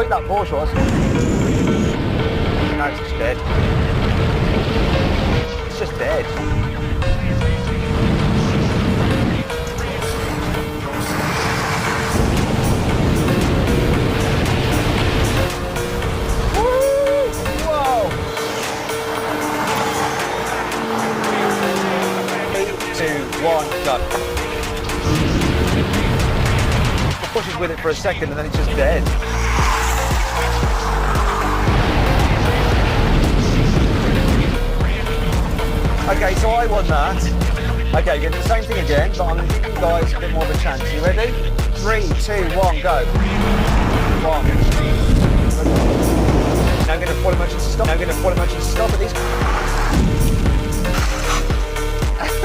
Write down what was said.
quick that Porsche was. No, it's just dead. It's just dead. Whoa! 3, 2, 1, go. Pushes with it for a second and then it's just dead. Okay, so I won that. Okay, we're going to do the same thing again, but I'm going to give you guys a bit more of a chance. You ready? 3, 2, 1, go. 1. Now I'm going to follow motion stop. Now I'm going to follow motion stop at these.